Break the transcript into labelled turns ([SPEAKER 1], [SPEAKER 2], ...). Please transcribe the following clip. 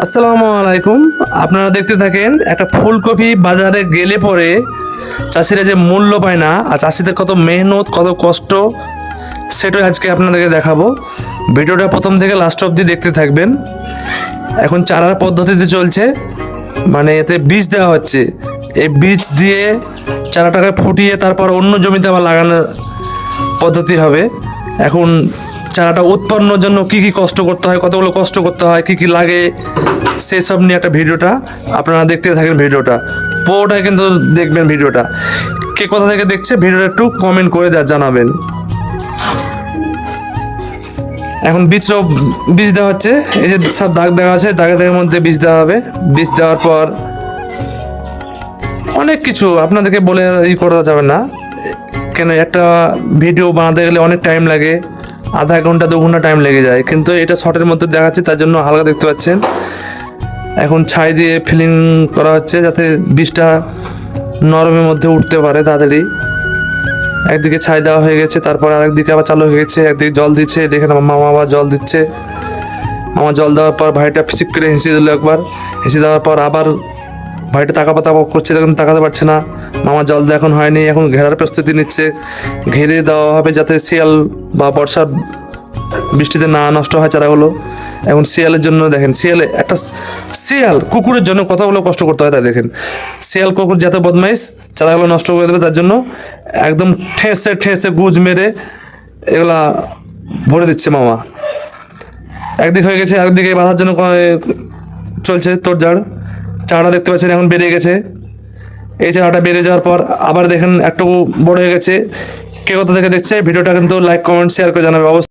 [SPEAKER 1] আসসালামু আলাইকুম। আপনারা দেখতে থাকেন, একটা ফুলকপি বাজারে গেলে পরে চাষিরা যে মূল্য পায় না, আর চাষিদের কত মেহনত কত কষ্ট, সেটাই আজকে আপনাদেরকে দেখাবো। ভিডিওটা প্রথম থেকে লাস্ট অবধি দেখতে থাকবেন। এখন চারার পদ্ধতিতে চলছে, মানে এতে বীজ দেওয়া হচ্ছে। এই বীজ দিয়ে চারাটাকে ফুটিয়ে তারপর অন্য জমিতে আবার লাগানোর পদ্ধতি হবে। এখন চারাটা উৎপন্নর জন্য কি কি কষ্ট করতে হয়, কতগুলো কষ্ট করতে হয়, কি কি লাগে, সেসব নিয়ে একটা ভিডিওটা আপনারা দেখতে থাকেন। ভিডিওটা পুরোটা কিন্তু দেখবেন। ভিডিওটা কে কোথা থেকে দেখছে ভিডিওটা একটু কমেন্ট করে জানাবেন। এখন বীজ দেওয়া হচ্ছে, এই যে সব দাগ দেওয়া আছে, দাগের মধ্যে বীজ দেওয়া হবে। বীজ দেওয়ার পর অনেক কিছু আপনাদেরকে বলে করা যাবে না, কেন একটা ভিডিও বানাতে গেলে অনেক টাইম লাগে, আধা ঘন্টা 2 ঘন্টা টাইম লেগে যায়। কিন্তু এটা শর্টের মধ্যে দেখাচ্ছে, তার জন্য হালকা দেখতে পাচ্ছেন। এখন ছাই দিয়ে ফিলিং করা হচ্ছে যাতে বীজটা নরমের মধ্যে উঠতে পারে তাড়াতাড়ি। একদিকে ছাই দেওয়া হয়ে গেছে, তারপর আরেকদিকে আবার চালু হয়ে গেছে। একদিকে জল দিচ্ছে, দেখেন আমার মামা আবার জল দিচ্ছে। মামা জল দেওয়ার পর ভাইটা ফিসিক করে হেসে দিল একবার। হেসে দেওয়ার পর আবার ভাইটা তাকাপা করছে, তখন তাকাতে পারছে না। মামা জল দেওয়া এখন হয়নি, এখন ঘেরার প্রস্তুতি নিচ্ছে। ঘেরে দেওয়া হবে যাতে শিয়াল বা বর্ষার বৃষ্টিতে না নষ্ট হয় চারাগুলো। এখন শিয়ালের জন্য দেখেন, শিয়াল কুকুরের জন্য কতগুলো কষ্ট করতে হয় তাই দেখেন। শিয়াল কুকুর যাতে বদমাইশ চারাগুলো নষ্ট করে দেবে, তার জন্য একদম ঠেসে ঠেসে গুজ মেরে এগুলা ভরে দিচ্ছে মামা। একদিক হয়ে গেছে, আরেকদিকে বাঁধার জন্য চলছে তোড়জোড়। চারাটা দেখতে পাচ্ছেন এখন বেরিয়ে গেছে। এই চারাটা বেরিয়ে যাওয়ার পর আবার দেখেন একটু বড় হয়ে গেছে। কে কোথা থেকে দেখছে ভিডিওটা কিন্তু লাইক কমেন্ট শেয়ার করে জানাবে অবশ্যই।